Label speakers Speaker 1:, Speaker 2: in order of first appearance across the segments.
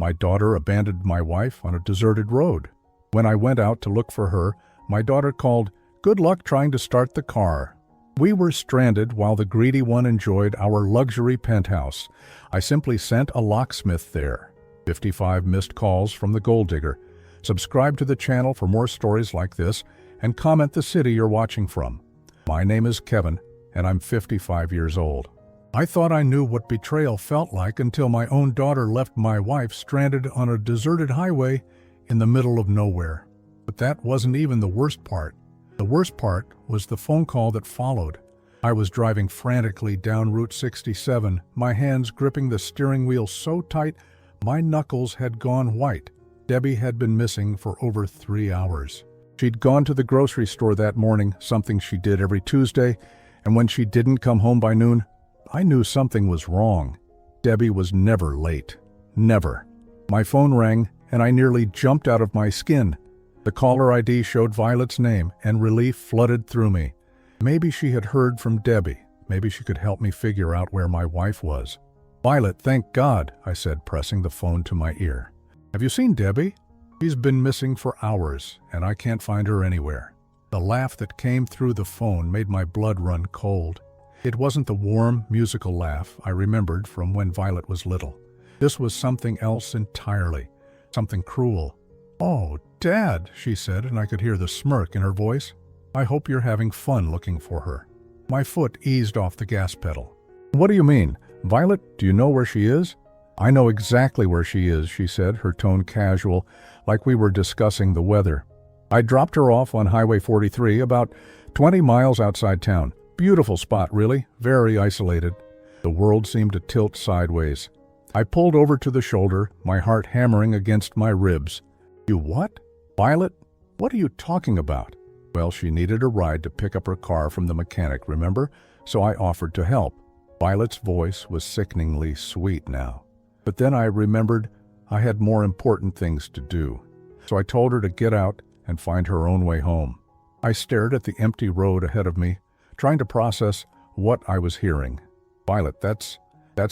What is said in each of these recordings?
Speaker 1: My daughter abandoned my wife on a deserted road. When I went out to look for her, my daughter called, "Good luck trying to start the car." We were stranded while the greedy one enjoyed our luxury penthouse. I simply sent a locksmith there. 55 missed calls from the gold digger. Subscribe to the channel for more stories like this and comment the city you're watching from. My name is Kevin, and I'm 55 years old. I thought I knew what betrayal felt like until my own daughter left my wife stranded on a deserted highway in the middle of nowhere. But that wasn't even the worst part. The worst part was the phone call that followed. I was driving frantically down Route 67, my hands gripping the steering wheel so tight my knuckles had gone white. Debbie had been missing for over 3 hours. She'd gone to the grocery store that morning, something she did every Tuesday, and when she didn't come home by noon, I knew something was wrong. Debbie was never late. Never. My phone rang, and I nearly jumped out of my skin. The caller ID showed Violet's name, and relief flooded through me. Maybe she had heard from Debbie. Maybe she could help me figure out where my wife was. "Violet, thank God," I said, pressing the phone to my ear. "Have you seen Debbie? She's been missing for hours, and I can't find her anywhere." The laugh that came through the phone made my blood run cold. It wasn't the warm, musical laugh I remembered from when Violet was little. This was something else entirely, something cruel. "Oh, Dad," she said, and I could hear the smirk in her voice. "I hope you're having fun looking for her." My foot eased off the gas pedal. "What do you mean? Violet, do you know where she is?" "I know exactly where she is," she said, her tone casual, like we were discussing the weather. "I dropped her off on Highway 43, about 20 miles outside town. Beautiful spot, really, very isolated." The world seemed to tilt sideways. I pulled over to the shoulder, my heart hammering against my ribs. "You what? Violet? What are you talking about?" "Well, she needed a ride to pick up her car from the mechanic, remember? So I offered to help." Violet's voice was sickeningly sweet now. But then I remembered I had more important things to do. So I told her to get out and find her own way home. I stared at the empty road ahead of me, trying to process what I was hearing. "Violet, that's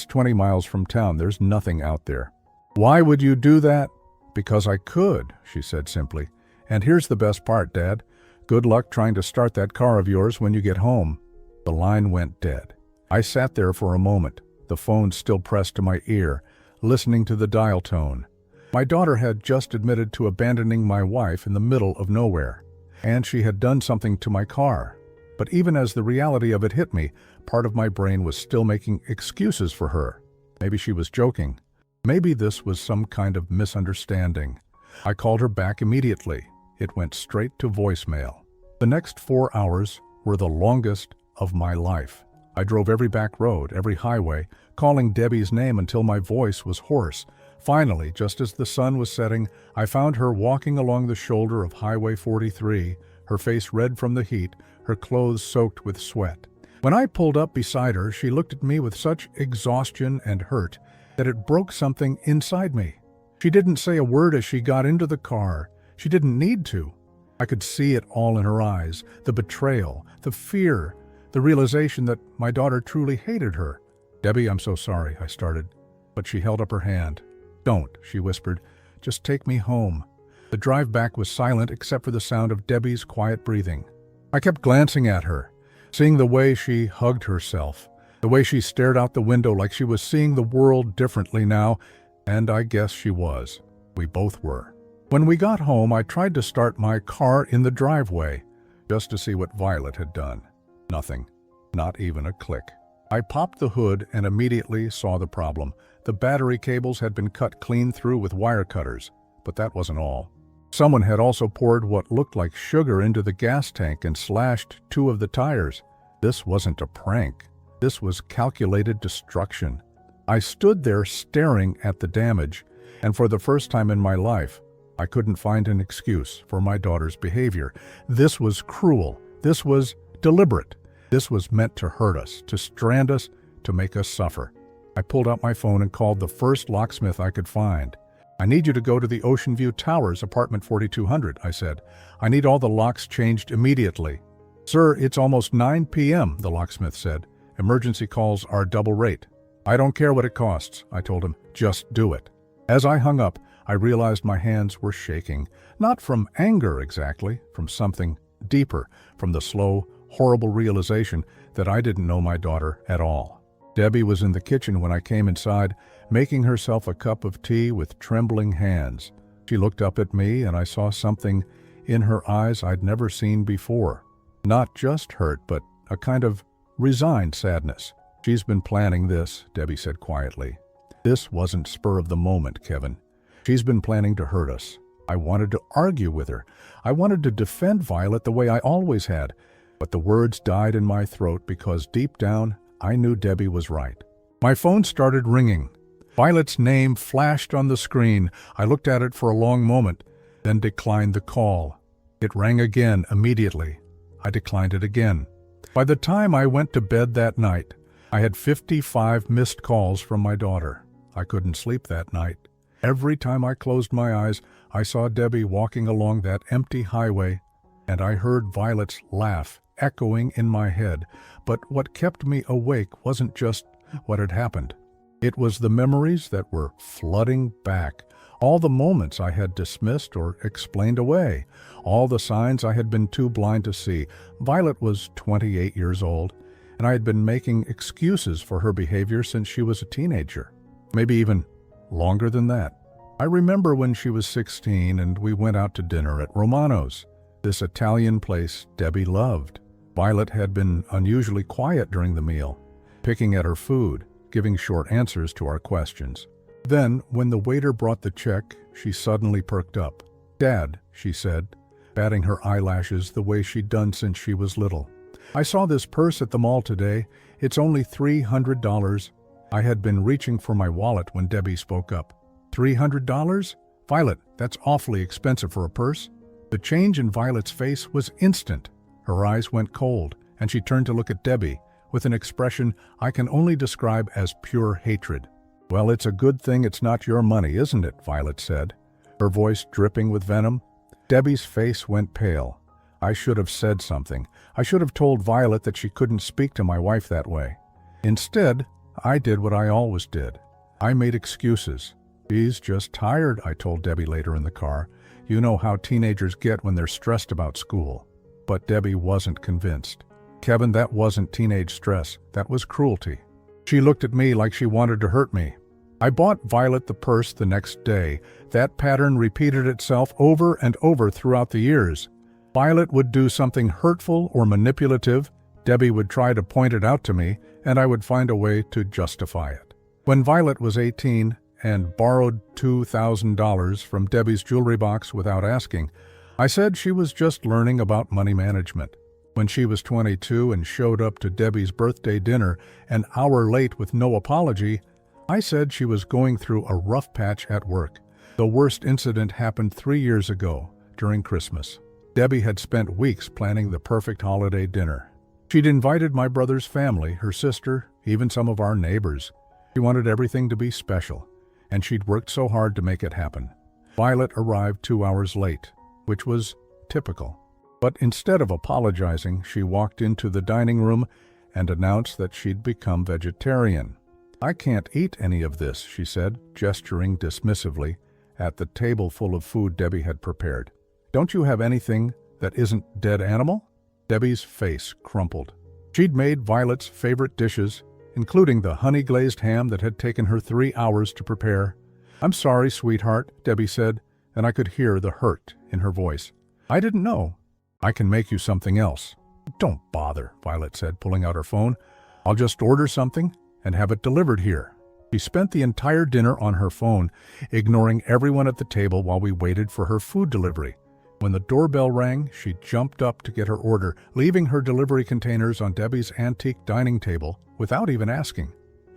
Speaker 1: 20 miles from town. There's nothing out there." "Why would you do that?" "Because I could," she said simply. "And here's the best part, Dad. Good luck trying to start that car of yours when you get home." The line went dead. I sat there for a moment, the phone still pressed to my ear, listening to the dial tone. My daughter had just admitted to abandoning my wife in the middle of nowhere, and she had done something to my car. But even as the reality of it hit me, part of my brain was still making excuses for her. Maybe she was joking. Maybe this was some kind of misunderstanding. I called her back immediately. It went straight to voicemail. The next 4 hours were the longest of my life. I drove every back road, every highway, calling Debbie's name until my voice was hoarse. Finally, just as the sun was setting, I found her walking along the shoulder of Highway 43, her face red from the heat, her clothes soaked with sweat. When I pulled up beside her, she looked at me with such exhaustion and hurt that it broke something inside me. She didn't say a word as she got into the car. She didn't need to. I could see it all in her eyes, the betrayal, the fear, the realization that my daughter truly hated her. "Debbie, I'm so sorry," I started, but she held up her hand. "Don't," she whispered. "Just take me home." The drive back was silent except for the sound of Debbie's quiet breathing. I kept glancing at her, seeing the way she hugged herself, the way she stared out the window like she was seeing the world differently now, and I guess she was. We both were. When we got home, I tried to start my car in the driveway, just to see what Violet had done. Nothing. Not even a click. I popped the hood and immediately saw the problem. The battery cables had been cut clean through with wire cutters, but that wasn't all. Someone had also poured what looked like sugar into the gas tank and slashed 2 of the tires. This wasn't a prank. This was calculated destruction. I stood there staring at the damage, and for the first time in my life, I couldn't find an excuse for my daughter's behavior. This was cruel. This was deliberate. This was meant to hurt us, to strand us, to make us suffer. I pulled out my phone and called the first locksmith I could find. "I need you to go to the Ocean View Towers, apartment 4200, I said. "I need all the locks changed immediately." "Sir, it's almost 9 p.m., the locksmith said. "Emergency calls are double rate." "I don't care what it costs," I told him. "Just do it." As I hung up, I realized my hands were shaking, not from anger exactly, from something deeper, from the slow, horrible realization that I didn't know my daughter at all. Debbie was in the kitchen when I came inside, making herself a cup of tea with trembling hands. She looked up at me and I saw something in her eyes I'd never seen before. Not just hurt, but a kind of resigned sadness. "She's been planning this," Debbie said quietly. "This wasn't spur of the moment, Kevin. She's been planning to hurt us." I wanted to argue with her. I wanted to defend Violet the way I always had, but the words died in my throat because deep down, I knew Debbie was right. My phone started ringing. Violet's name flashed on the screen. I looked at it for a long moment, then declined the call. It rang again immediately. I declined it again. By the time I went to bed that night, I had 55 missed calls from my daughter. I couldn't sleep that night. Every time I closed my eyes, I saw Debbie walking along that empty highway, and I heard Violet's laugh echoing in my head. But what kept me awake wasn't just what had happened. It was the memories that were flooding back, all the moments I had dismissed or explained away, all the signs I had been too blind to see. Violet was 28 years old, and I had been making excuses for her behavior since she was a teenager, maybe even longer than that. I remember when she was 16 and we went out to dinner at Romano's, this Italian place Debbie loved. Violet had been unusually quiet during the meal, picking at her food, giving short answers to our questions. Then, when the waiter brought the check, she suddenly perked up. "Dad," she said, batting her eyelashes the way she'd done since she was little. "I saw this purse at the mall today. It's only $300. I had been reaching for my wallet when Debbie spoke up. $300? Violet, that's awfully expensive for a purse." The change in Violet's face was instant. Her eyes went cold, and she turned to look at Debbie with an expression I can only describe as pure hatred. "Well, it's a good thing it's not your money, isn't it?" Violet said, her voice dripping with venom. Debbie's face went pale. I should have said something. I should have told Violet that she couldn't speak to my wife that way. Instead, I did what I always did. I made excuses. "She's just tired," I told Debbie later in the car. "You know how teenagers get when they're stressed about school." But Debbie wasn't convinced. "Kevin, that wasn't teenage stress. That was cruelty." She looked at me like she wanted to hurt me. I bought Violet the purse the next day. That pattern repeated itself over and over throughout the years. Violet would do something hurtful or manipulative. Debbie would try to point it out to me, and I would find a way to justify it. When Violet was 18 and borrowed $2,000 from Debbie's jewelry box without asking, I said she was just learning about money management. When she was 22 and showed up to Debbie's birthday dinner an hour late with no apology, I said she was going through a rough patch at work. The worst incident happened 3 years ago, during Christmas. Debbie had spent weeks planning the perfect holiday dinner. She'd invited my brother's family, her sister, even some of our neighbors. She wanted everything to be special, and she'd worked so hard to make it happen. Violet arrived 2 hours late, which was typical. But instead of apologizing, she walked into the dining room and announced that she'd become vegetarian. "I can't eat any of this," she said, gesturing dismissively at the table full of food Debbie had prepared. "Don't you have anything that isn't dead animal?" Debbie's face crumpled. She'd made Violet's favorite dishes, including the honey-glazed ham that had taken her 3 hours to prepare. "I'm sorry, sweetheart," Debbie said, and I could hear the hurt in her voice. "I didn't know. I can make you something else." "Don't bother," Violet said, pulling out her phone. "I'll just order something and have it delivered here." She spent the entire dinner on her phone, ignoring everyone at the table while we waited for her food delivery. When the doorbell rang, she jumped up to get her order, leaving her delivery containers on Debbie's antique dining table without even asking.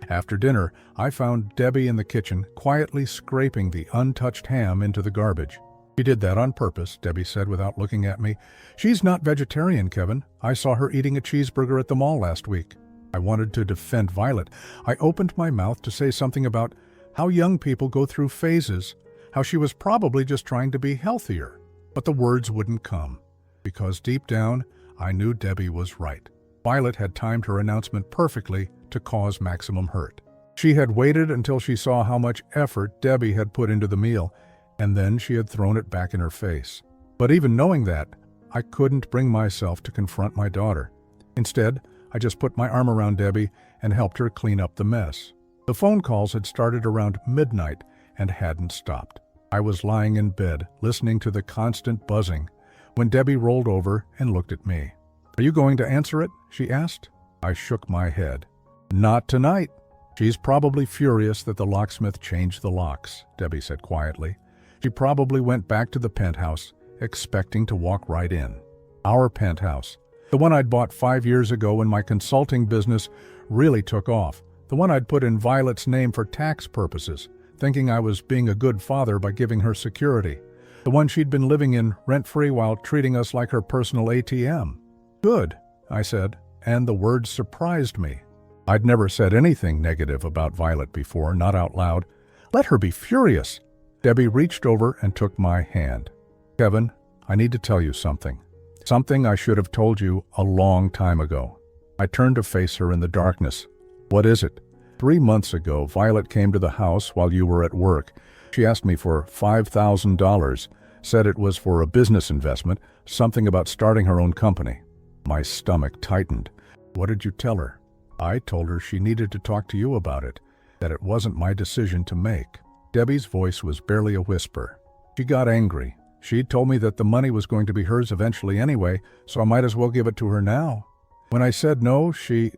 Speaker 1: After dinner, I found Debbie in the kitchen, quietly scraping the untouched ham into the garbage. "She did that on purpose," Debbie said without looking at me. "She's not vegetarian, Kevin. I saw her eating a cheeseburger at the mall last week." I wanted to defend Violet. I opened my mouth to say something about how young people go through phases, how she was probably just trying to be healthier. But the words wouldn't come, because deep down, I knew Debbie was right. Violet had timed her announcement perfectly to cause maximum hurt. She had waited until she saw how much effort Debbie had put into the meal, and then she had thrown it back in her face. But even knowing that, I couldn't bring myself to confront my daughter. Instead, I just put my arm around Debbie and helped her clean up the mess. The phone calls had started around midnight and hadn't stopped. I was lying in bed, listening to the constant buzzing, when Debbie rolled over and looked at me. "Are you going to answer it?" she asked. I shook my head. "Not tonight. She's probably furious that the locksmith changed the locks," Debbie said quietly. "She probably went back to the penthouse, expecting to walk right in." Our penthouse. The one I'd bought 5 years ago when my consulting business really took off. The one I'd put in Violet's name for tax purposes, thinking I was being a good father by giving her security. The one she'd been living in rent-free while treating us like her personal ATM. "Good," I said, and the words surprised me. I'd never said anything negative about Violet before, not out loud. Let her be furious. Debbie reached over and took my hand. "Kevin, I need to tell you something. Something I should have told you a long time ago." I turned to face her in the darkness. "What is it?" 3 months ago, Violet came to the house while you were at work. She asked me for $5,000, said it was for a business investment, something about starting her own company. My stomach tightened. "What did you tell her?" "I told her she needed to talk to you about it, that it wasn't my decision to make." Debbie's voice was barely a whisper. She got angry. She'd told me that the money was going to be hers eventually anyway, so I might as well give it to her now. When I said no, she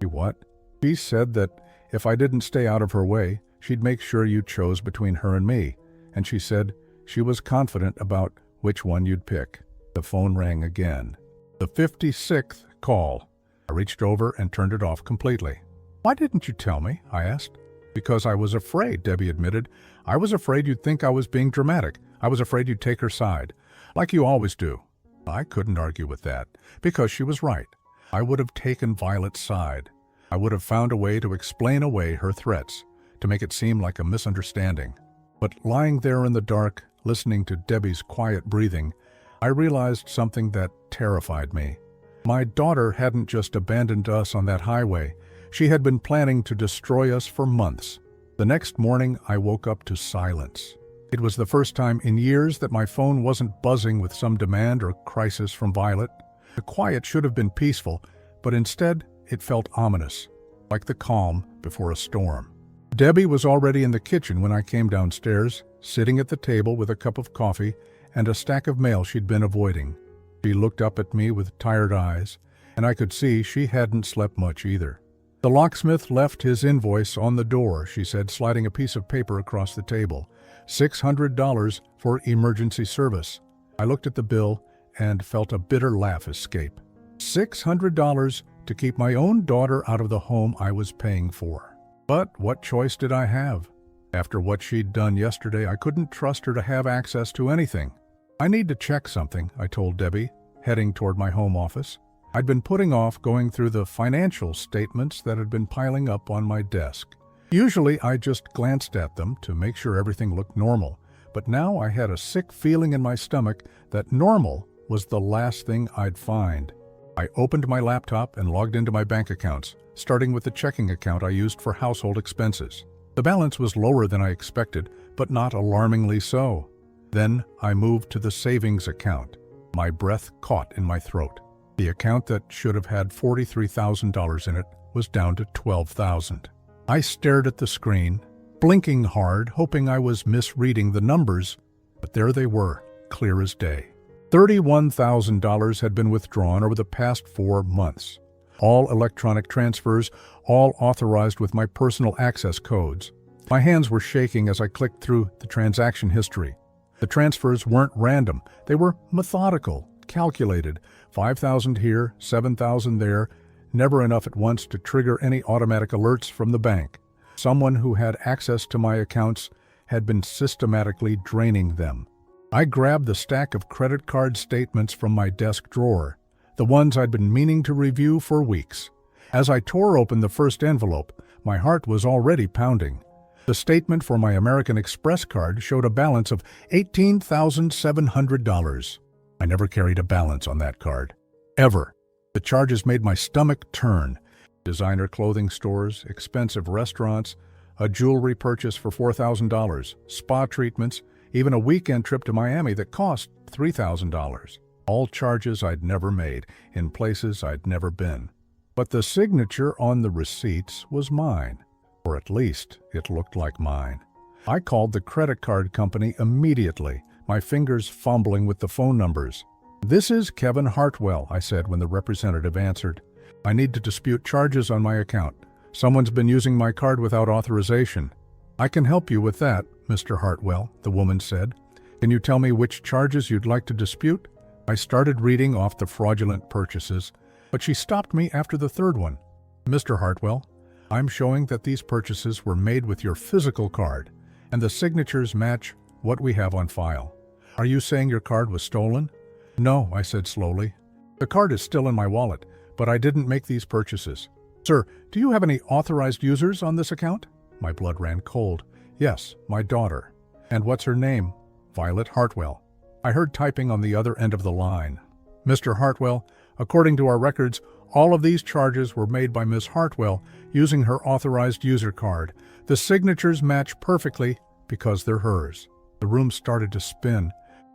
Speaker 1: what? She said that if I didn't stay out of her way, she'd make sure you chose between her and me, and she said she was confident about which one you'd pick. The phone rang again. The 56th call. I reached over and turned it off completely. "Why didn't you tell me?" I asked. "Because I was afraid," Debbie admitted. "I was afraid you'd think I was being dramatic. I was afraid you'd take her side, like you always do." I couldn't argue with that, because she was right. I would have taken Violet's side. I would have found a way to explain away her threats, to make it seem like a misunderstanding. But lying there in the dark, listening to Debbie's quiet breathing, I realized something that terrified me. My daughter hadn't just abandoned us on that highway. She had been planning to destroy us for months. The next morning, I woke up to silence. It was the first time in years that my phone wasn't buzzing with some demand or crisis from Violet. The quiet should have been peaceful, but instead it felt ominous, like the calm before a storm. Debbie was already in the kitchen when I came downstairs, sitting at the table with a cup of coffee and a stack of mail she'd been avoiding. She looked up at me with tired eyes, and I could see she hadn't slept much either. "The locksmith left his invoice on the door," she said, sliding a piece of paper across the table. $600 for emergency service. I looked at the bill and felt a bitter laugh escape. $600 to keep my own daughter out of the home I was paying for. But what choice did I have? After what she'd done yesterday, I couldn't trust her to have access to anything. "I need to check something," I told Debbie, heading toward my home office. I'd been putting off going through the financial statements that had been piling up on my desk. Usually I just glanced at them to make sure everything looked normal, but now I had a sick feeling in my stomach that normal was the last thing I'd find. I opened my laptop and logged into my bank accounts, starting with the checking account I used for household expenses. The balance was lower than I expected, but not alarmingly so. Then I moved to the savings account. My breath caught in my throat. The account that should have had $43,000 in it was down to $12,000. I stared at the screen, blinking hard, hoping I was misreading the numbers, but there they were, clear as day. $31,000 had been withdrawn over the past 4 months. All electronic transfers, all authorized with my personal access codes. My hands were shaking as I clicked through the transaction history. The transfers weren't random. They were methodical, calculated. 5,000 here, 7,000 there, never enough at once to trigger any automatic alerts from the bank. Someone who had access to my accounts had been systematically draining them. I grabbed the stack of credit card statements from my desk drawer, the ones I'd been meaning to review for weeks. As I tore open the first envelope, my heart was already pounding. The statement for my American Express card showed a balance of $18,700. I never carried a balance on that card. Ever. The charges made my stomach turn. Designer clothing stores, expensive restaurants, a jewelry purchase for $4,000, spa treatments, even a weekend trip to Miami that cost $3,000. All charges I'd never made, in places I'd never been. But the signature on the receipts was mine, or at least it looked like mine. I called the credit card company immediately, my fingers fumbling with the phone numbers. "This is Kevin Hartwell," I said when the representative answered. "I need to dispute charges on my account. Someone's been using my card without authorization." "I can help you with that, Mr. Hartwell," the woman said. "Can you tell me which charges you'd like to dispute?" I started reading off the fraudulent purchases, but she stopped me after the third one. "Mr. Hartwell, I'm showing that these purchases were made with your physical card, and the signatures match what we have on file. Are you saying your card was stolen?" "No," I said slowly. "The card is still in my wallet, but I didn't make these purchases." "Sir, do you have any authorized users on this account?" My blood ran cold. "Yes, my daughter." "And what's her name?" "Violet Hartwell." I heard typing on the other end of the line. "Mr. Hartwell, according to our records, all of these charges were made by Ms. Hartwell using her authorized user card. The signatures match perfectly because they're hers." The room started to spin.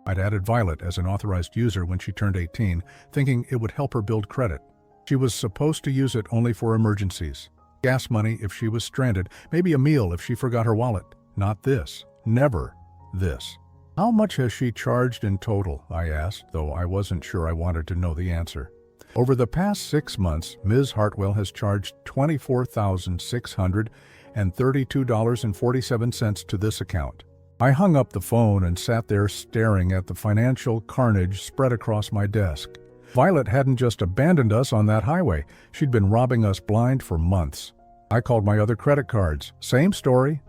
Speaker 1: I'd added Violet as an authorized user when she turned 18, thinking it would help her build credit. She was supposed to use it only for emergencies. Gas money if she was stranded, maybe a meal if she forgot her wallet. Not this. Never this. "How much has she charged in total?" I asked, though I wasn't sure I wanted to know the answer. "Over the past 6 months, Ms. Hartwell has charged $24,632.47 to this account." I hung up the phone and sat there staring at the financial carnage spread across my desk. Violet hadn't just abandoned us on that highway. She'd been robbing us blind for months. I called my other credit cards. Same story.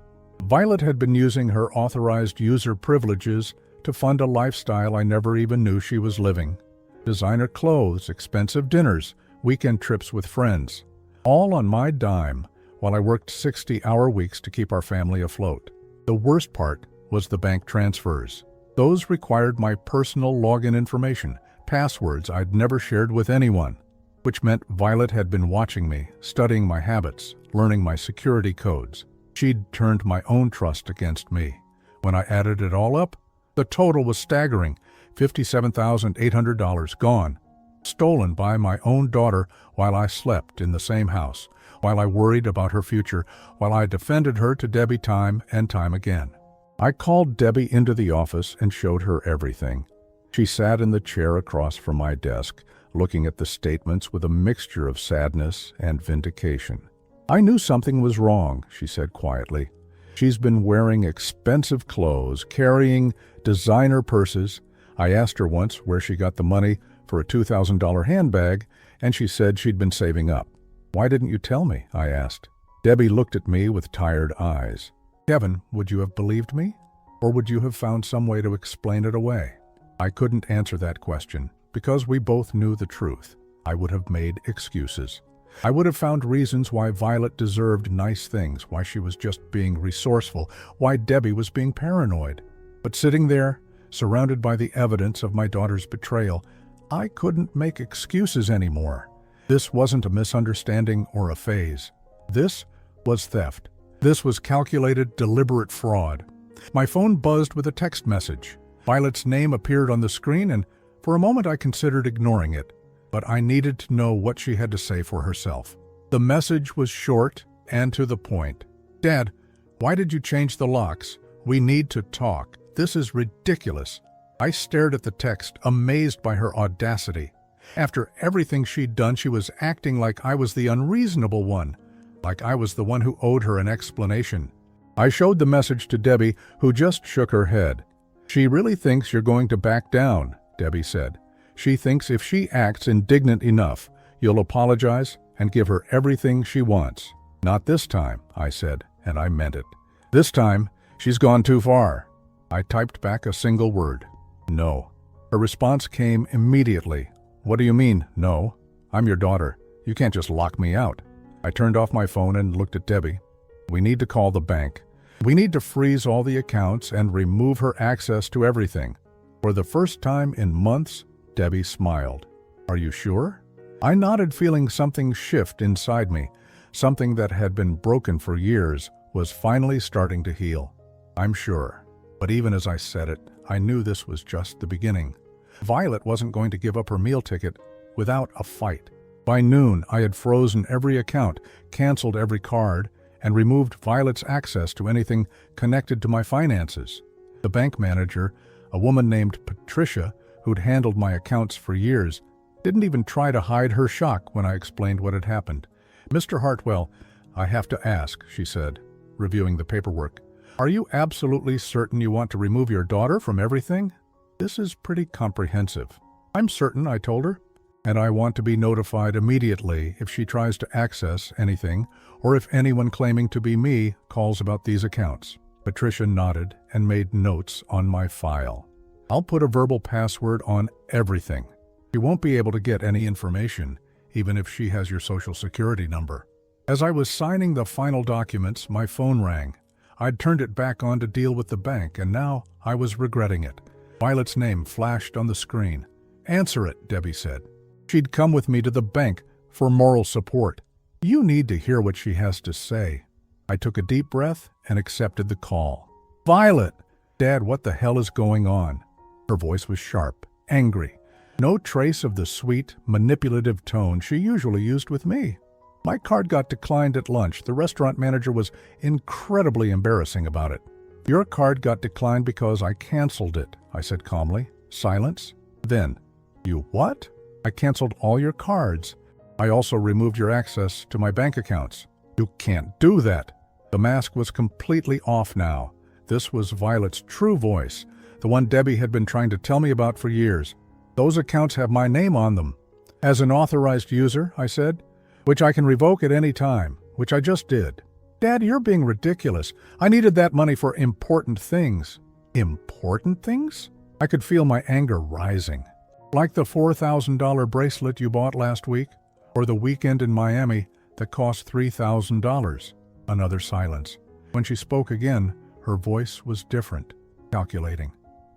Speaker 1: Violet had been using her authorized user privileges to fund a lifestyle I never even knew she was living. Designer clothes, expensive dinners, weekend trips with friends. All on my dime, while I worked 60-hour weeks to keep our family afloat. The worst part was the bank transfers. Those required my personal login information, passwords I'd never shared with anyone, which meant Violet had been watching me, studying my habits, learning my security codes. She'd turned my own trust against me. When I added it all up, the total was staggering. $57,800 gone. Stolen by my own daughter while I slept in the same house, while I worried about her future, while I defended her to Debbie time and time again. I called Debbie into the office and showed her everything. She sat in the chair across from my desk, looking at the statements with a mixture of sadness and vindication. "I knew something was wrong," she said quietly. "She's been wearing expensive clothes, carrying designer purses. I asked her once where she got the money for a $2,000 handbag, and she said she'd been saving up." "Why didn't you tell me?" I asked. Debbie looked at me with tired eyes. "Kevin, would you have believed me? Or would you have found some way to explain it away?" I couldn't answer that question, because we both knew the truth. I would have made excuses. I would have found reasons why Violet deserved nice things, why she was just being resourceful, why Debbie was being paranoid. But sitting there, surrounded by the evidence of my daughter's betrayal, I couldn't make excuses anymore. This wasn't a misunderstanding or a phase. This was theft. This was calculated, deliberate fraud. My phone buzzed with a text message. Violet's name appeared on the screen, and for a moment I considered ignoring it. But I needed to know what she had to say for herself. The message was short and to the point. "Dad, why did you change the locks? We need to talk. This is ridiculous." I stared at the text, amazed by her audacity. After everything she'd done, she was acting like I was the unreasonable one, like I was the one who owed her an explanation. I showed the message to Debbie, who just shook her head. "She really thinks you're going to back down," Debbie said. "She thinks if she acts indignant enough, you'll apologize and give her everything she wants." "Not this time," I said, and I meant it. "This time, she's gone too far." I typed back a single word. "No." Her response came immediately. "What do you mean, no? I'm your daughter. You can't just lock me out." I turned off my phone and looked at Debbie. "We need to call the bank. We need to freeze all the accounts and remove her access to everything." For the first time in months, Debbie smiled. "Are you sure?" I nodded, feeling something shift inside me. Something that had been broken for years was finally starting to heal. I'm sure. But even as I said it, I knew this was just the beginning. Violet wasn't going to give up her meal ticket without a fight. By noon, I had frozen every account, canceled every card, and removed Violet's access to anything connected to my finances. The bank manager, a woman named Patricia, who'd handled my accounts for years, didn't even try to hide her shock when I explained what had happened. "Mr. Hartwell, I have to ask," she said, reviewing the paperwork. "Are you absolutely certain you want to remove your daughter from everything? This is pretty comprehensive." "I'm certain," I told her, "and I want to be notified immediately if she tries to access anything or if anyone claiming to be me calls about these accounts." Patricia nodded and made notes on my file. "I'll put a verbal password on everything. She won't be able to get any information, even if she has your social security number." As I was signing the final documents, my phone rang. I'd turned it back on to deal with the bank, and now I was regretting it. Violet's name flashed on the screen. "Answer it," Debbie said. She'd come with me to the bank for moral support. "You need to hear what she has to say." I took a deep breath and accepted the call. "Violet!" "Dad, what the hell is going on?" Her voice was sharp, angry. No trace of the sweet, manipulative tone she usually used with me. "My card got declined at lunch. The restaurant manager was incredibly embarrassing about it." "Your card got declined because I canceled it," I said calmly. Silence. Then, "You what?" "I canceled all your cards. I also removed your access to my bank accounts." "You can't do that." The mask was completely off now. This was Violet's true voice, the one Debbie had been trying to tell me about for years. "Those accounts have my name on them." "As an authorized user," I said, "which I can revoke at any time, which I just did." "Dad, you're being ridiculous. I needed that money for important things." "Important things?" I could feel my anger rising. "Like the $4,000 bracelet you bought last week, or the weekend in Miami that cost $3,000. Another silence. When she spoke again, her voice was different, calculating.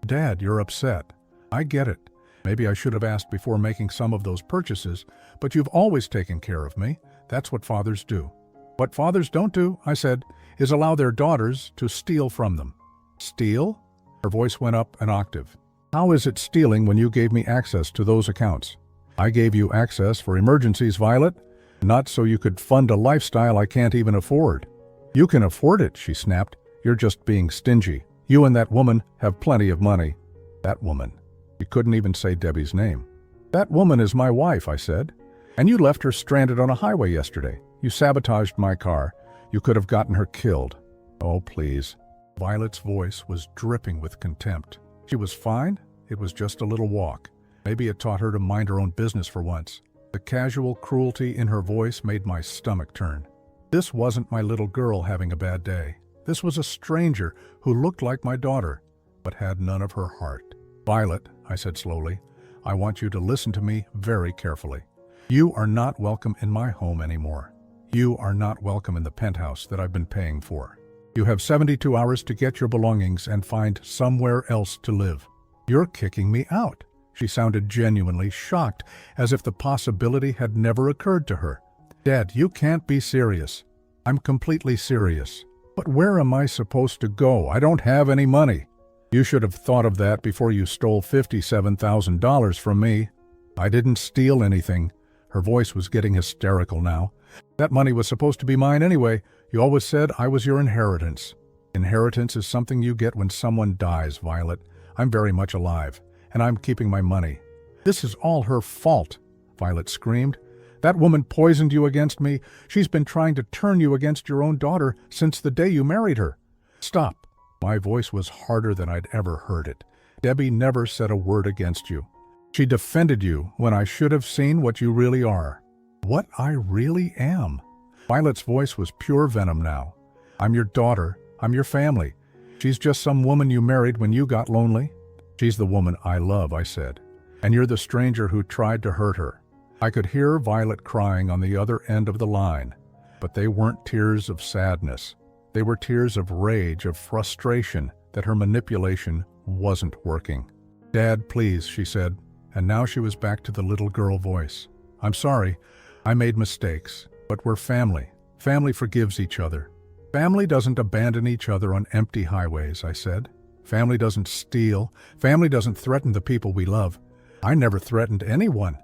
Speaker 1: "Dad, you're upset. I get it. Maybe I should have asked before making some of those purchases, but you've always taken care of me. That's what fathers do." "What fathers don't do," I said, "is allow their daughters to steal from them." "Steal?" Her voice went up an octave. "How is it stealing when you gave me access to those accounts?" "I gave you access for emergencies, Violet, not so you could fund a lifestyle I can't even afford." "You can afford it," she snapped. "You're just being stingy. You and that woman have plenty of money." "That woman?" She couldn't even say Debbie's name. "That woman is my wife," I said. "And you left her stranded on a highway yesterday. You sabotaged my car. You could have gotten her killed." "Oh, please." Violet's voice was dripping with contempt. She was fine. It was just a little walk. Maybe it taught her to mind her own business for once. The casual cruelty in her voice made my stomach turn. This wasn't my little girl having a bad day. This was a stranger who looked like my daughter, but had none of her heart. "Violet," I said slowly, "I want you to listen to me very carefully. You are not welcome in my home anymore. You are not welcome in the penthouse that I've been paying for. You have 72 hours to get your belongings and find somewhere else to live." "You're kicking me out." She sounded genuinely shocked, as if the possibility had never occurred to her. "Dad, you can't be serious." "I'm completely serious." "But where am I supposed to go? I don't have any money." "You should have thought of that before you stole $57,000 from me." "I didn't steal anything." Her voice was getting hysterical now. "That money was supposed to be mine anyway. You always said I was your inheritance." "Inheritance is something you get when someone dies, Violet. I'm very much alive, and I'm keeping my money." "This is all her fault," Violet screamed. "That woman poisoned you against me. She's been trying to turn you against your own daughter since the day you married her." "Stop." My voice was harder than I'd ever heard it. "Debbie never said a word against you. She defended you when I should have seen what you really are." "What I really am?" Violet's voice was pure venom now. "I'm your daughter. I'm your family. She's just some woman you married when you got lonely." "She's the woman I love," I said. "And you're the stranger who tried to hurt her." I could hear Violet crying on the other end of the line, but they weren't tears of sadness. They were tears of rage, of frustration that her manipulation wasn't working. "Dad, please," she said, and now she was back to the little girl voice. "I'm sorry. I made mistakes, but we're family. Family forgives each other." Family doesn't abandon each other on empty highways, I said. Family doesn't steal. Family doesn't threaten the people we love. I never threatened anyone.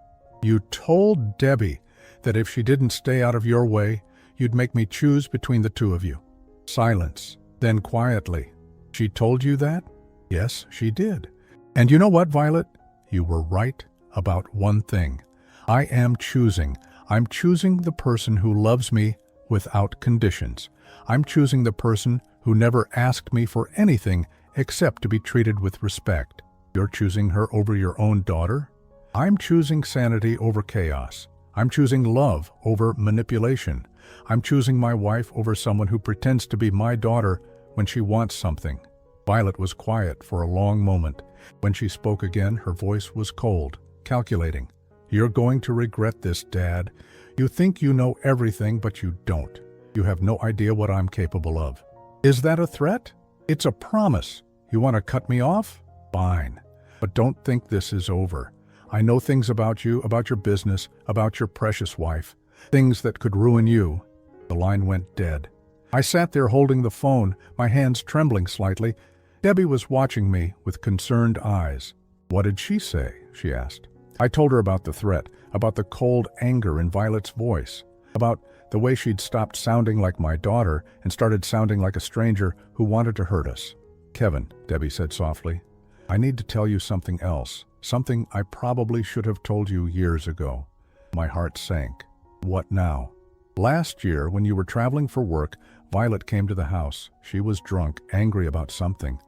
Speaker 1: You told Debbie that if she didn't stay out of your way, you'd make me choose between the two of you. Silence. Then quietly. She told you that? Yes, she did. And you know what, Violet? You were right about one thing. I am choosing. I'm choosing the person who loves me without conditions. I'm choosing the person who never asked me for anything except to be treated with respect. You're choosing her over your own daughter? I'm choosing sanity over chaos. I'm choosing love over manipulation. I'm choosing my wife over someone who pretends to be my daughter when she wants something. Violet was quiet for a long moment. When she spoke again, her voice was cold, calculating. You're going to regret this, Dad. You think you know everything, but you don't. You have no idea what I'm capable of. Is that a threat? It's a promise. You want to cut me off? Fine. But don't think this is over. I know things about you, about your business, about your precious wife. Things that could ruin you. The line went dead. I sat there holding the phone, my hands trembling slightly. Debbie was watching me with concerned eyes. What did she say? She asked. I told her about the threat, about the cold anger in Violet's voice, about the way she'd stopped sounding like my daughter and started sounding like a stranger who wanted to hurt us. Kevin, Debbie said softly, I need to tell you something else, something I probably should have told you years ago. My heart sank. What now? Last year, when you were traveling for work, Violet came to the house. She was drunk, angry about something.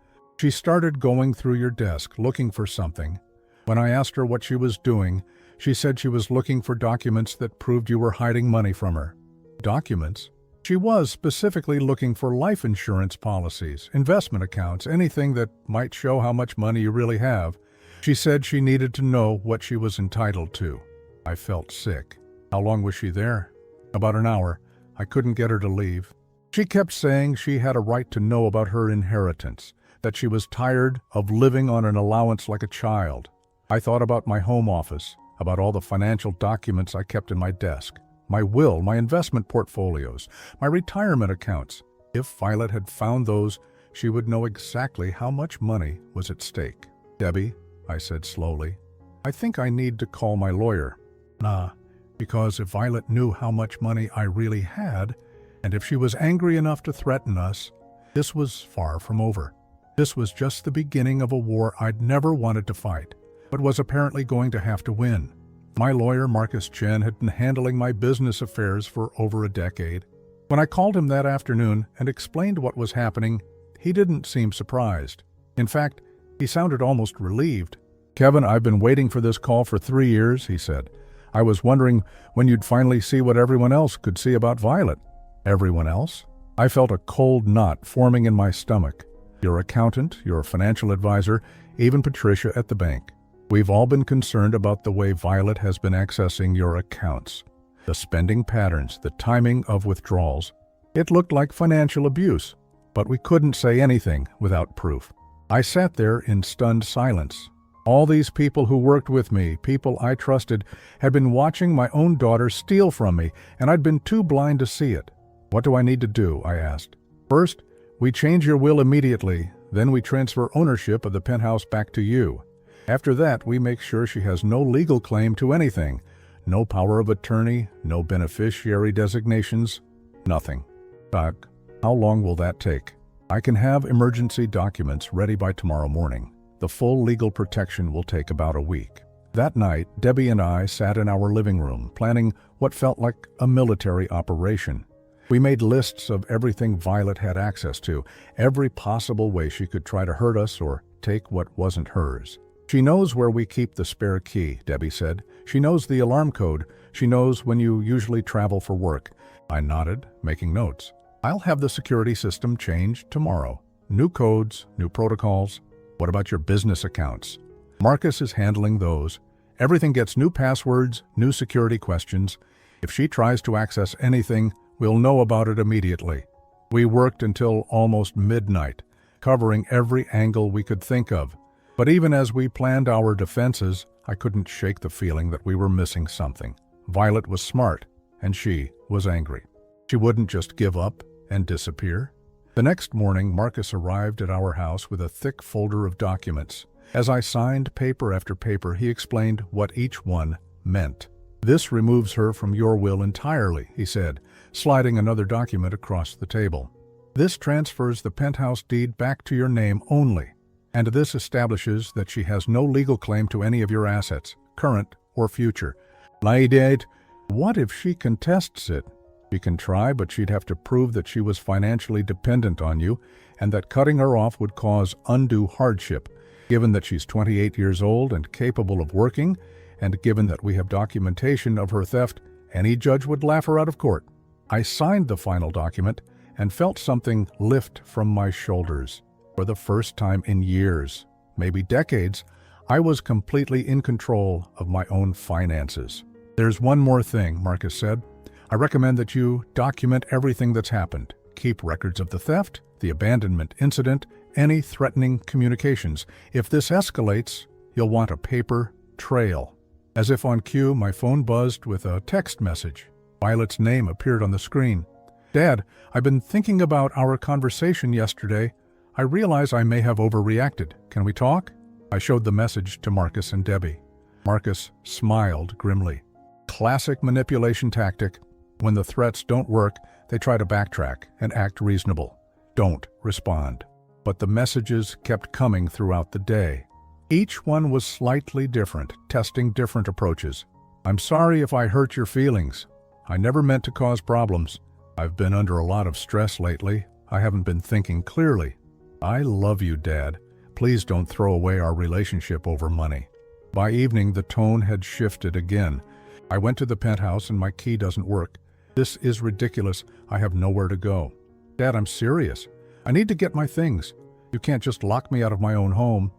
Speaker 1: She started going through your desk, looking for something. When I asked her what she was doing, she said she was looking for documents that proved you were hiding money from her. Documents? She was specifically looking for life insurance policies, investment accounts, anything that might show how much money you really have. She said she needed to know what she was entitled to. I felt sick. How long was she there? About an hour. I couldn't get her to leave. She kept saying she had a right to know about her inheritance, that she was tired of living on an allowance like a child. I thought about my home office, about all the financial documents I kept in my desk, my will, my investment portfolios, my retirement accounts. If Violet had found those, she would know exactly how much money was at stake. Debbie, I said slowly, I think I need to call my lawyer. Nah, because if Violet knew how much money I really had, and if she was angry enough to threaten us, this was far from over. This was just the beginning of a war I'd never wanted to fight, but was apparently going to have to win. My lawyer, Marcus Chen, had been handling my business affairs for over a decade. When I called him that afternoon and explained what was happening, he didn't seem surprised. In fact, he sounded almost relieved. Kevin, I've been waiting for this call for 3 years, he said. I was wondering when you'd finally see what everyone else could see about Violet. Everyone else? I felt a cold knot forming in my stomach. Your accountant, your financial advisor, even Patricia at the bank. We've all been concerned about the way Violet has been accessing your accounts. The spending patterns, the timing of withdrawals. It looked like financial abuse, but we couldn't say anything without proof. I sat there in stunned silence. All these people who worked with me, people I trusted, had been watching my own daughter steal from me, and I'd been too blind to see it. What do I need to do? I asked. First, we change your will immediately, then we transfer ownership of the penthouse back to you. After that, we make sure she has no legal claim to anything, no power of attorney, no beneficiary designations, nothing. Doc, how long will that take? I can have emergency documents ready by tomorrow morning. The full legal protection will take about a week. That night, Debbie and I sat in our living room, planning what felt like a military operation. We made lists of everything Violet had access to, every possible way she could try to hurt us or take what wasn't hers. She knows where we keep the spare key, Debbie said. She knows the alarm code. She knows when you usually travel for work. I nodded, making notes. I'll have the security system changed tomorrow. New codes, new protocols. What about your business accounts? Marcus is handling those. Everything gets new passwords, new security questions. If she tries to access anything, we'll know about it immediately. We worked until almost midnight, covering every angle we could think of. But even as we planned our defenses, I couldn't shake the feeling that we were missing something. Violet was smart, and she was angry. She wouldn't just give up. and disappear? The next morning, Marcus arrived at our house with a thick folder of documents. As I signed paper after paper, he explained what each one meant. "This removes her from your will entirely," he said, sliding another document across the table. "This transfers the penthouse deed back to your name only, and this establishes that she has no legal claim to any of your assets, current or future." Laidate, what if she contests it? She can try, but she'd have to prove that she was financially dependent on you and that cutting her off would cause undue hardship, given that she's 28 years old and capable of working, and given that we have documentation of her theft, any judge would laugh her out of court. I signed the final document and felt something lift from my shoulders. For the first time in years, maybe decades, I was completely in control of my own finances. "There's one more thing," Marcus said. "I recommend that you document everything that's happened. Keep records of the theft, the abandonment incident, any threatening communications. If this escalates, you'll want a paper trail." As if on cue, my phone buzzed with a text message. Violet's name appeared on the screen. "Dad, I've been thinking about our conversation yesterday. I realize I may have overreacted. Can we talk?" I showed the message to Marcus and Debbie. Marcus smiled grimly. Classic manipulation tactic. When the threats don't work, they try to backtrack and act reasonable. Don't respond. But the messages kept coming throughout the day. Each one was slightly different, testing different approaches. "I'm sorry if I hurt your feelings. I never meant to cause problems. I've been under a lot of stress lately. I haven't been thinking clearly. I love you, Dad. Please don't throw away our relationship over money." By evening, the tone had shifted again. "I went to the penthouse and my key doesn't work. This is ridiculous. I have nowhere to go." "Dad, I'm serious. I need to get my things. You can't just lock me out of my own home.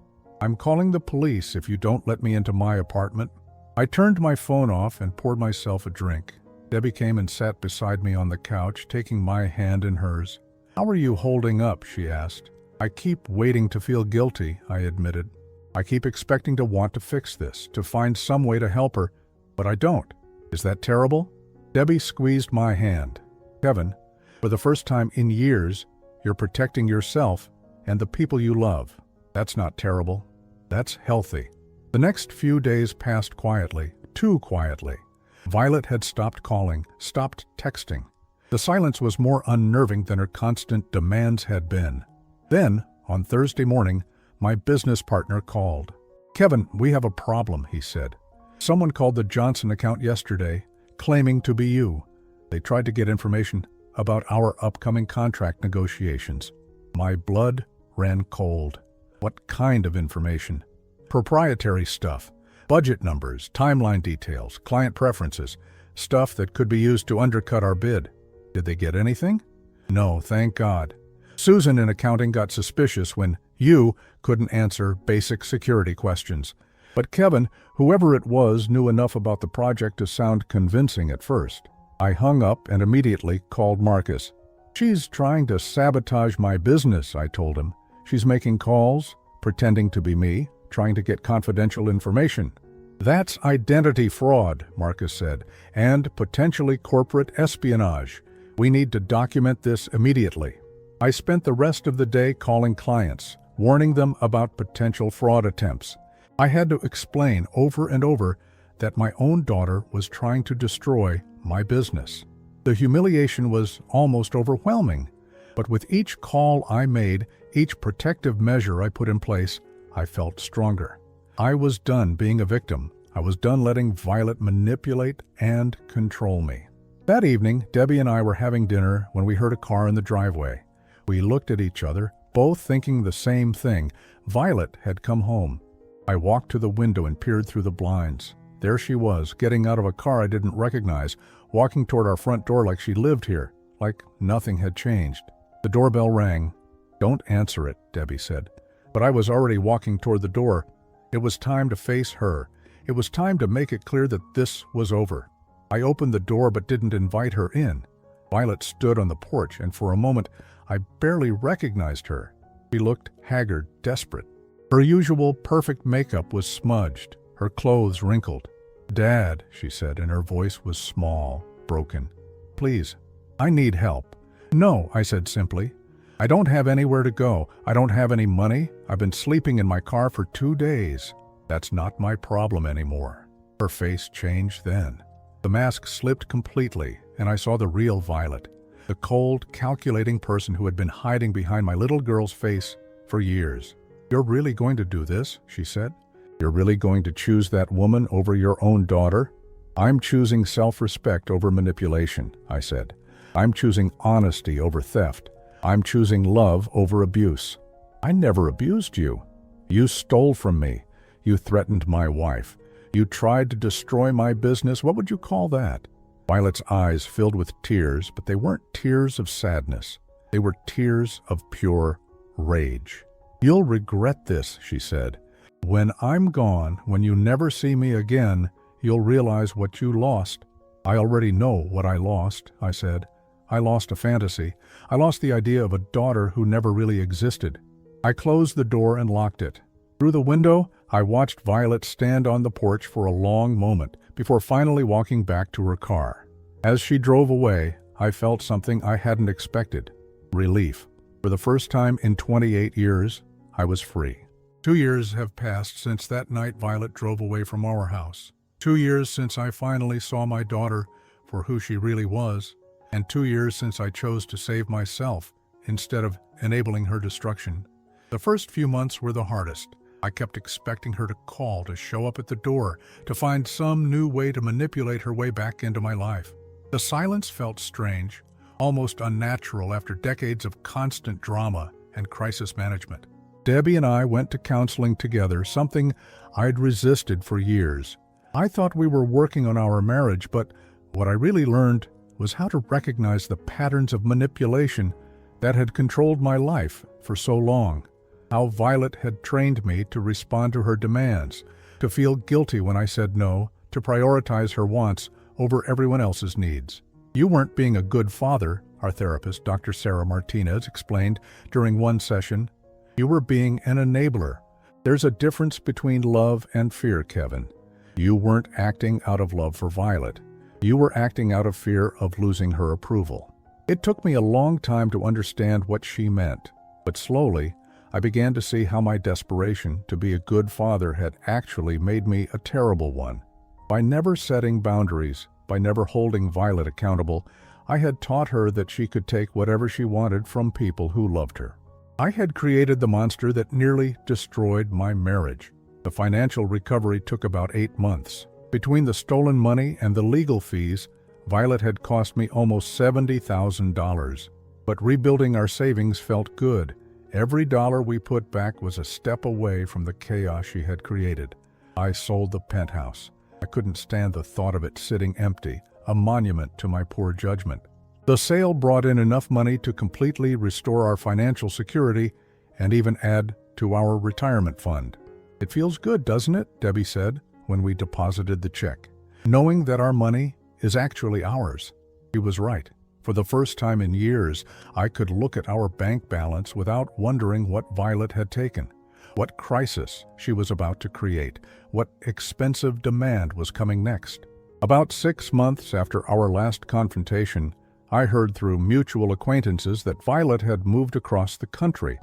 Speaker 1: I'm calling the police if you don't let me into my apartment." I turned my phone off and poured myself a drink. Debbie came and sat beside me on the couch, taking my hand in hers. "How are you holding up?" she asked. "I keep waiting to feel guilty," I admitted. "I keep expecting to want to fix this, to find some way to help her, but I don't. Is that terrible?" Debbie squeezed my hand. "Kevin, for the first time in years, you're protecting yourself and the people you love. That's not terrible. That's healthy." The next few days passed quietly, too quietly. Violet had stopped calling, stopped texting. The silence was more unnerving than her constant demands had been. Then, on Thursday morning, my business partner called. "Kevin, we have a problem," he said. "Someone called the Johnson account yesterday, claiming to be you. They tried to get information about our upcoming contract negotiations." My blood ran cold. What kind of information? Proprietary stuff. Budget numbers, timeline details, client preferences, stuff that could be used to undercut our bid. Did they get anything? No, thank God. Susan in accounting got suspicious when you couldn't answer basic security questions. But Kevin, whoever it was, knew enough about the project to sound convincing at first. I hung up and immediately called Marcus. "She's trying to sabotage my business," I told him. "She's making calls, pretending to be me, trying to get confidential information." "That's identity fraud," Marcus said, "and potentially corporate espionage. We need to document this immediately." I spent the rest of the day calling clients, warning them about potential fraud attempts. I had to explain over and over that my own daughter was trying to destroy my business. The humiliation was almost overwhelming, but with each call I made, each protective measure I put in place, I felt stronger. I was done being a victim. I was done letting Violet manipulate and control me. That evening, Debbie and I were having dinner when we heard a car in the driveway. We looked at each other, both thinking the same thing. Violet had come home. I walked to the window and peered through the blinds. There she was, getting out of a car I didn't recognize, walking toward our front door like she lived here, like nothing had changed. The doorbell rang. "Don't answer it," Debbie said. But I was already walking toward the door. It was time to face her. It was time to make it clear that this was over. I opened the door but didn't invite her in. Violet stood on the porch, and for a moment, I barely recognized her. She looked haggard, desperate. Her usual perfect makeup was smudged, her clothes wrinkled. "Dad," she said, and her voice was small, broken. "Please, I need help. "No," I said simply. "I don't have anywhere to go. I don't have any money. I've been sleeping in my car for 2 days. That's not my problem anymore." Her face changed then. The mask slipped completely, and I saw the real Violet, the cold, calculating person who had been hiding behind my little girl's face for years. "You're really going to do this?" she said. "You're really going to choose that woman over your own daughter?" "I'm choosing self-respect over manipulation," I said. "I'm choosing honesty over theft. I'm choosing love over abuse." "I never abused you. You stole from me. You threatened my wife. You tried to destroy my business. What would you call that?" Violet's eyes filled with tears, but they weren't tears of sadness. They were tears of pure rage. "You'll regret this," she said. "When I'm gone, when you never see me again, you'll realize what you lost." "I already know what I lost," I said. "I lost a fantasy. I lost the idea of a daughter who never really existed." I closed the door and locked it. Through the window, I watched Violet stand on the porch for a long moment before finally walking back to her car. As she drove away, I felt something I hadn't expected: relief. For the first time in 28 years, I was free. 2 years have passed since that night Violet drove away from our house. 2 years since I finally saw my daughter for who she really was, and 2 years since I chose to save myself instead of enabling her destruction. The first few months were the hardest. I kept expecting her to call, to show up at the door, to find some new way to manipulate her way back into my life. The silence felt strange, almost unnatural after decades of constant drama and crisis management. Debbie and I went to counseling together, something I'd resisted for years. I thought we were working on our marriage, but what I really learned was how to recognize the patterns of manipulation that had controlled my life for so long. How Violet had trained me to respond to her demands, to feel guilty when I said no, to prioritize her wants over everyone else's needs. "You weren't being a good father," our therapist, Dr. Sarah Martinez, explained during one session. "You were being an enabler. There's a difference between love and fear, Kevin. You weren't acting out of love for Violet. You were acting out of fear of losing her approval." It took me a long time to understand what she meant, but slowly, I began to see how my desperation to be a good father had actually made me a terrible one. By never setting boundaries, by never holding Violet accountable, I had taught her that she could take whatever she wanted from people who loved her. I had created the monster that nearly destroyed my marriage. The financial recovery took about 8 months. Between the stolen money and the legal fees, Violet had cost me almost $70,000. But rebuilding our savings felt good. Every dollar we put back was a step away from the chaos she had created. I sold the penthouse. I couldn't stand the thought of it sitting empty, a monument to my poor judgment. The sale brought in enough money to completely restore our financial security and even add to our retirement fund. "It feels good, doesn't it?" Debbie said when we deposited the check. "Knowing that our money is actually ours." She was right. For the first time in years, I could look at our bank balance without wondering what Violet had taken, what crisis she was about to create, what expensive demand was coming next. About 6 months after our last confrontation, I heard through mutual acquaintances that Violet had moved across the country.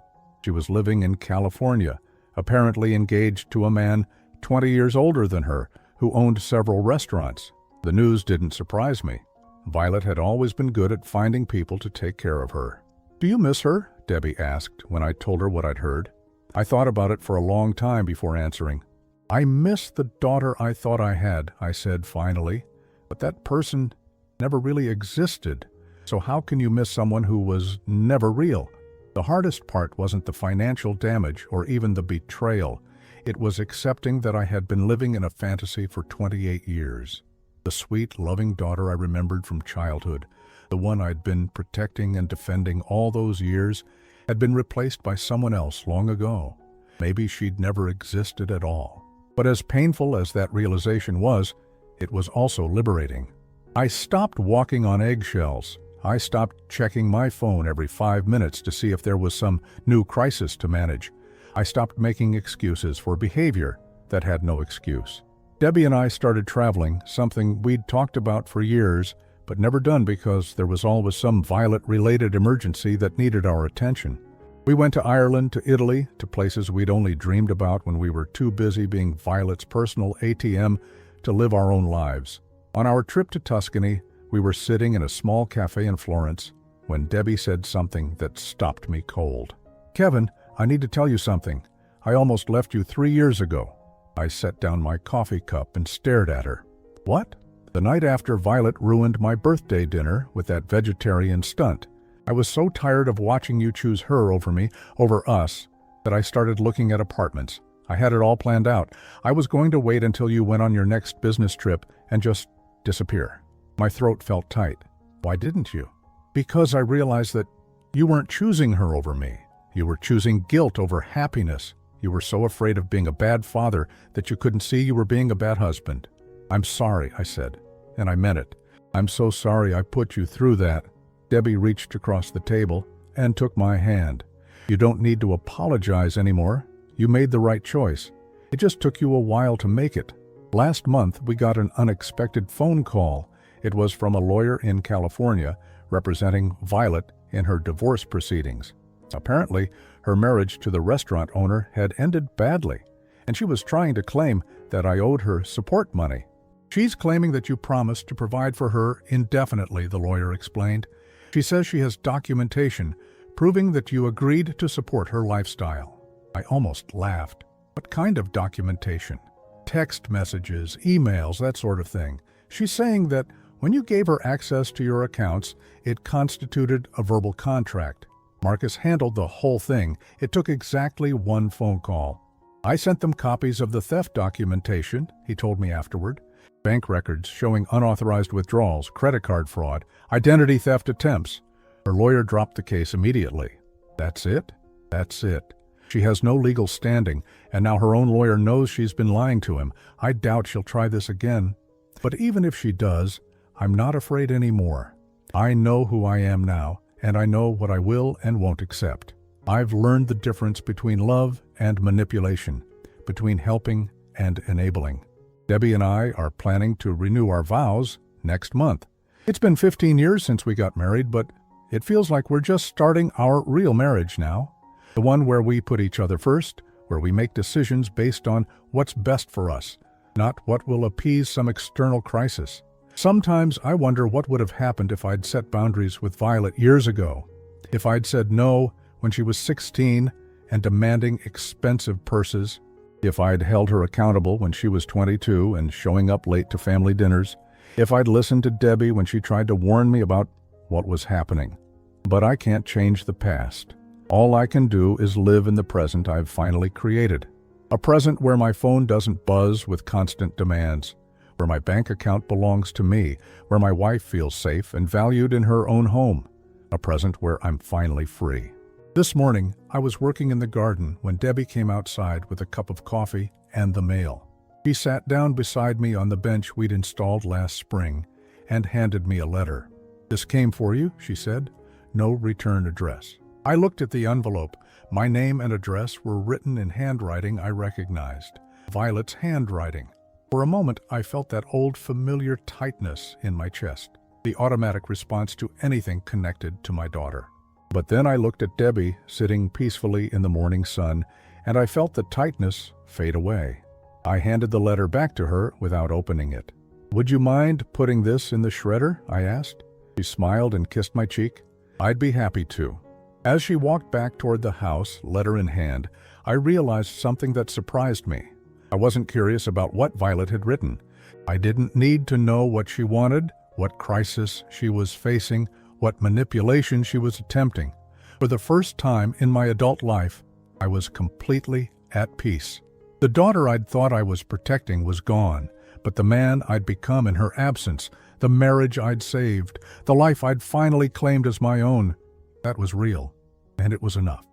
Speaker 1: She was living in California, apparently engaged to a man 20 years older than her, who owned several restaurants. The news didn't surprise me. Violet had always been good at finding people to take care of her. "Do you miss her?" Debbie asked when I told her what I'd heard. I thought about it for a long time before answering. "I miss the daughter I thought I had," I said finally. "But that person never really existed. So how can you miss someone who was never real?" The hardest part wasn't the financial damage or even the betrayal. It was accepting that I had been living in a fantasy for 28 years. The sweet, loving daughter I remembered from childhood, the one I'd been protecting and defending all those years, had been replaced by someone else long ago. Maybe she'd never existed at all. But as painful as that realization was, it was also liberating. I stopped walking on eggshells. I stopped checking my phone every 5 minutes to see if there was some new crisis to manage. I stopped making excuses for behavior that had no excuse. Debbie and I started traveling, something we'd talked about for years, but never done because there was always some Violet-related emergency that needed our attention. We went to Ireland, to Italy, to places we'd only dreamed about when we were too busy being Violet's personal ATM to live our own lives. On our trip to Tuscany, we were sitting in a small cafe in Florence when Debbie said something that stopped me cold. "Kevin, I need to tell you something. I almost left you 3 years ago." I set down my coffee cup and stared at her. "What?" "The night after Violet ruined my birthday dinner with that vegetarian stunt. I was so tired of watching you choose her over me, over us, that I started looking at apartments. I had it all planned out. I was going to wait until you went on your next business trip and just disappear." My throat felt tight. "Why didn't you?" "Because I realized that you weren't choosing her over me. You were choosing guilt over happiness. You were so afraid of being a bad father that you couldn't see you were being a bad husband." "I'm sorry," I said, and I meant it. "I'm so sorry I put you through that." Debbie reached across the table and took my hand. "You don't need to apologize anymore. You made the right choice. It just took you a while to make it." Last month, we got an unexpected phone call. It was from a lawyer in California representing Violet in her divorce proceedings. Apparently, her marriage to the restaurant owner had ended badly, and she was trying to claim that I owed her support money. "She's claiming that you promised to provide for her indefinitely," the lawyer explained. "She says she has documentation proving that you agreed to support her lifestyle." I almost laughed. "What kind of documentation?" "Text messages, emails, that sort of thing. She's saying that when you gave her access to your accounts, it constituted a verbal contract. Marcus handled the whole thing. It took exactly one phone call. I sent them copies of the theft documentation," he told me afterward. "Bank records showing unauthorized withdrawals, credit card fraud, identity theft attempts." Her lawyer dropped the case immediately. "That's it?" "That's it. She has no legal standing, and now her own lawyer knows she's been lying to him. I doubt she'll try this again. But even if she does, I'm not afraid anymore. I know who I am now, and I know what I will and won't accept. I've learned the difference between love and manipulation, between helping and enabling." Debbie and I are planning to renew our vows next month. It's been 15 years since we got married, but it feels like we're just starting our real marriage now. The one where we put each other first, where we make decisions based on what's best for us, not what will appease some external crisis. Sometimes I wonder what would have happened if I'd set boundaries with Violet years ago. If I'd said no when she was 16 and demanding expensive purses. If I'd held her accountable when she was 22 and showing up late to family dinners. If I'd listened to Debbie when she tried to warn me about what was happening. But I can't change the past. All I can do is live in the present I've finally created. A present where my phone doesn't buzz with constant demands, where my bank account belongs to me, where my wife feels safe and valued in her own home. A present where I'm finally free. This morning, I was working in the garden when Debbie came outside with a cup of coffee and the mail. She sat down beside me on the bench we'd installed last spring and handed me a letter. "This came for you," she said. "No return address." I looked at the envelope. My name and address were written in handwriting I recognized. Violet's handwriting. For a moment, I felt that old familiar tightness in my chest, the automatic response to anything connected to my daughter. But then I looked at Debbie sitting peacefully in the morning sun, and I felt the tightness fade away. I handed the letter back to her without opening it. "Would you mind putting this in the shredder?" I asked. She smiled and kissed my cheek. "I'd be happy to." As she walked back toward the house, letter in hand, I realized something that surprised me. I wasn't curious about what Violet had written. I didn't need to know what she wanted, what crisis she was facing, what manipulation she was attempting. For the first time in my adult life, I was completely at peace. The daughter I'd thought I was protecting was gone, but the man I'd become in her absence, the marriage I'd saved, the life I'd finally claimed as my own, that was real, and it was enough.